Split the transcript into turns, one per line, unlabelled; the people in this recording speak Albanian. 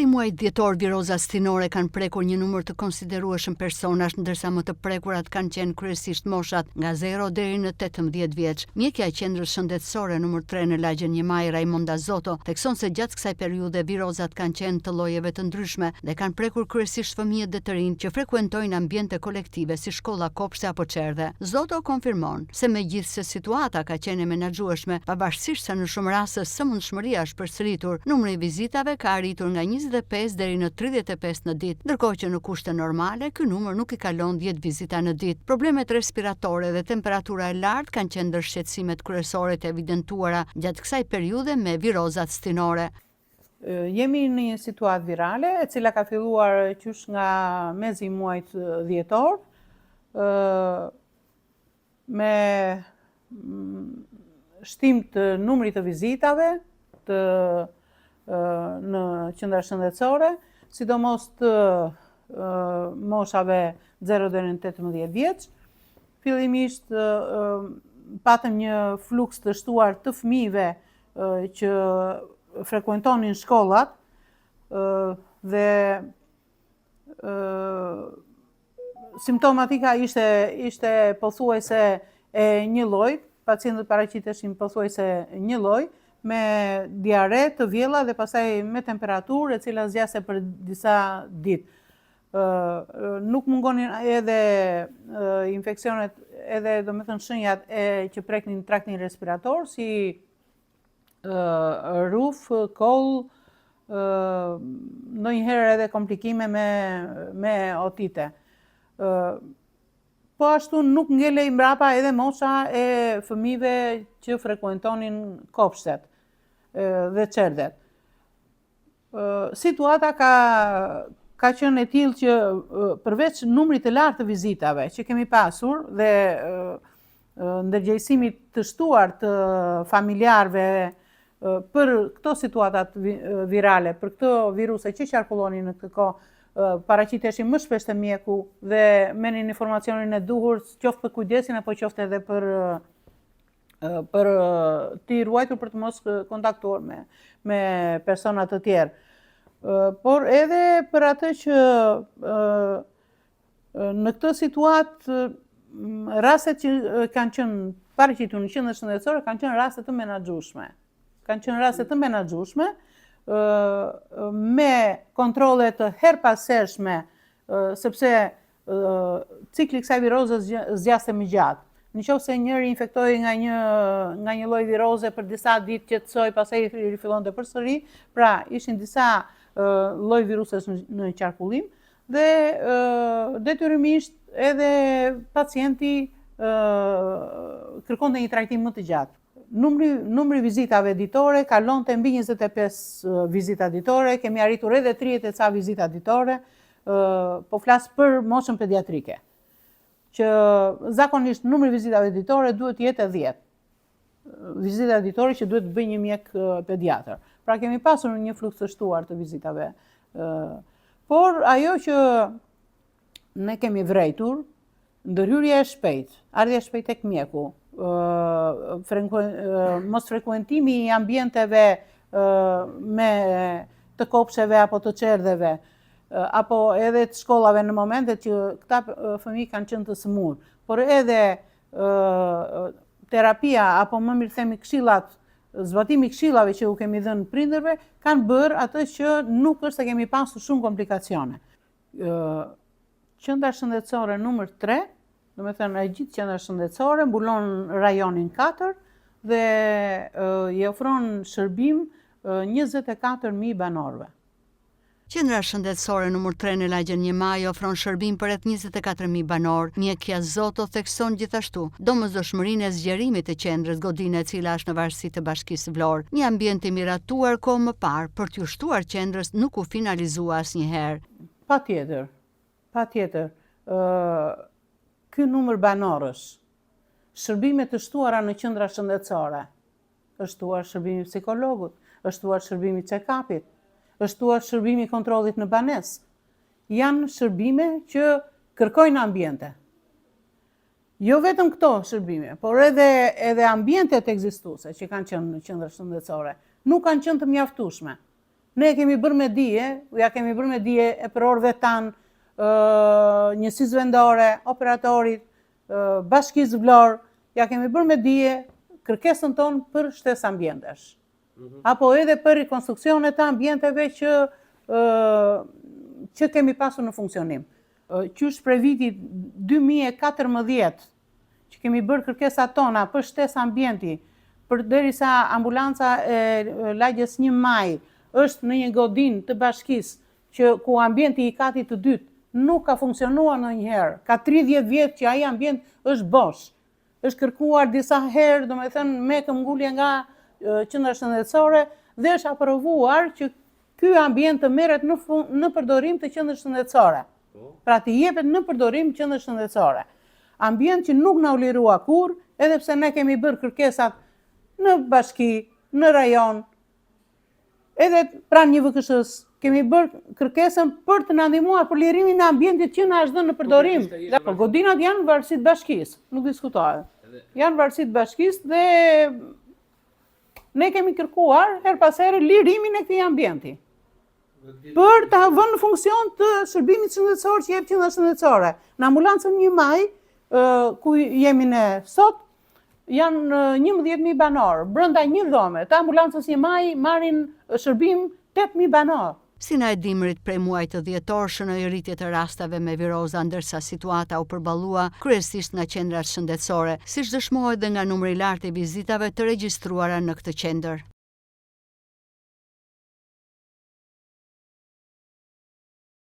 prej muajit dhjetor viroza stinore kanë prekur një numër të konsiderueshëm personash, ndërsa më të prekurat kanë qenë kryesisht moshat nga 0 deri në 18 vjeç. Mjekja e qendrës shëndetësore numër 3 në lagjen Njemaj, Raimonda Zoto, thekson se gjatë kësaj periudhe virozat kanë qenë të llojeve të ndryshme dhe kanë prekur kryesisht fëmijët dhe të rinj që frekuentojnë ambiente kolektive si shkolla, kopshte apo çerdhe. Zoto konfirmon se megjithse situata ka qenë e menaxhueshme, pavarësisht se në shumë raste sëmundshmëria është përsëritur, numri i vizitave ka arritur nga 25 deri në 35 në ditë, ndërkohë që në kushte normale ky numër nuk i kalon 10 vizita në ditë. Problemet respiratore dhe temperatura e lartë kanë qenë ndër shqetësimet kryesore të evidentuara gjatë kësaj periudhe me virozat stinore.
Jemi në një situatë virale e cila ka filluar qysh nga mezi i muajit dhjetor, me shtim të numrit të vizitave në qendra shëndetësore, sidomos të moshave 0 deri në 18 vjeç. Fillimisht patëm një fluks të shtuar të fëmijëve që frekuentonin shkollat dhe simptomatika ishte pothuajse e një lloj, pacientët paraqiteshin pothuajse një lloj, me diare të vjella dhe pastaj me temperaturë e cila zgjase për disa ditë. Nuk mungonin edhe infeksionet, edhe domethënë shenjat që preknin traktin respirator, si ruf, koll, ndonjëherë edhe komplikime me otite. Po ashtu nuk ngelej mbrapa edhe mosha e fëmijëve që frekuentonin kopshtet dhe çerdet. Situata ka qenë e tillë që përveç numrit të lartë të vizitave që kemi pasur dhe ndërgjegjësimit të shtuar të familjarëve për këto situatat virale, për këto viruse që qarkullonin në këtë kohë, paraqiteshin më shpesh te mjeku dhe merrnin informacionin e duhur, qoftë për kujdesin apo qoftë edhe për t'i ruajtur për të mos kontaktuar me persona të tjerë. Por edhe për atë që në këtë situatë rastet që kanë qenë paraqitur në qendrën shëndetësore kanë qenë raste të menaxhueshme. Me kontrole të herpashershme, sepse cikli i kësaj viroze zgjaste më gjatë. Nëse njëri infektohej nga një lloj viroze për disa ditë, qetësoi, pastaj rifillonte përsëri, pra ishin disa lloj virusesh në qarkullim dhe detyrimisht edhe pacienti kërkonte një trajtim më të gjatë. Numri vizitave ditore kalonte mbi 25 vizita ditore, kemi arritur edhe 30 e ca vizita ditore, po flas për moshën pediatrike, që zakonisht numri vizitave ditore duhet të jetë 10. Vizita ditore që duhet të bëjë një mjek pediatër. Pra kemi pasur një fluks të shtuar të vizitave. Por ajo që ne kemi vrejtur, ndërhyrja e shpejtë, ardhja e shpejtë tek mjeku, mos frekuentimi i ambienteve me të kopsheve apo të çerdheve, apo edhe të shkollave në momentet që këta fëmijë kanë qenë të sëmurë, por edhe terapia apo më mirë themi këshillat, zbatimi i këshillave që u kemi dhënë prindërve kanë bërë atë që nuk është se kemi pasur shumë komplikacione. Qendra shëndetësore numër 3, do të thënë e gjithë qendra shëndetësore mbulon rajonin 4 dhe i ofron shërbim 24.000 banorëve.
Qendra shëndetësore numër 3 në lagjen Njemaj ofron shërbim për rreth 24.000 banor. Mjekja Zoto thekson gjithashtu domosdoshmërinë e zgjerimit të qendrës Godine, e cila është në varësi të Bashkisë Vlorë. Një ambient i miratuar kohë më parë për t'u shtuar qendrës nuk u finalizua asnjëherë.
Patjetër. Ky numër banorësh, shërbimet të shtuara në qendra shëndetësore, është shtuar shërbimi psikologut, është shtuar shërbimi check-upit, është shtuar shërbimi kontrollit në banesë. Janë shërbime që kërkojnë ambiente. Jo vetëm këto shërbime, por edhe ambientet ekzistuese që kanë qenë në qendra shëndetësore nuk kanë qenë të mjaftueshme. Ne kemi bërë me dije, ja kemi bërë me dije e për orëve tanë, njësisë vendore, operatorit, bashkisë Vlorë, ja kemi bërë me dije kërkesën tonë për shtesë ambientesh. Apo edhe për rekonstruksionet të ambienteve që kemi pasur në funksionim. Qysh për vitit 2014, që kemi bërë kërkesat tona për shtesë ambienti, për derisa ambulanca e lagjes 1 Maj është në një godinë të bashkisë ku ambienti i katit të dytë nuk ka funksionuar ndonjëherë. Ka 30 vjet që ai ambient është bosh. Është kërkuar disa herë, domethënë me këmbgulje nga qendra shëndetësore dhe është aprovuar që ky ambient të merret në përdorim të qendrës shëndetësore. Pra të jepet në përdorim qendrës shëndetësore. Ambient që nuk na u lirua kurrë, edhe pse ne kemi bërë kërkesat në bashki, në rajon, edhe pranë një VKS-s, kemi bërë kërkesën për të na ndihmuar për lirimin e ambientit që na është dhënë në përdorim. Po godinat janë varësitë bashkisë, nuk diskutohet. Janë varësitë bashkisë dhe ne kemi kërkuar her pas here lirimin e këtij ambienti. Për ta vënë në funksion të shërbimit shëndetësor që jep qendra shëndetësore. Në ambulancën 1 Maj, ku jemi ne sot, janë 11.000 banor. Brenda një dhome të ambulancës 1 Maj marrin shërbim 8.000 banor.
Si na e dimrit prej muajit të dhjetor shënoi rritje të rasteve me viroza, ndërsa situata u përballua kryesisht nga qendrat shëndetësore, siç dëshmohet dhe nga numri i lartë i vizitave të regjistruara në këtë qendër.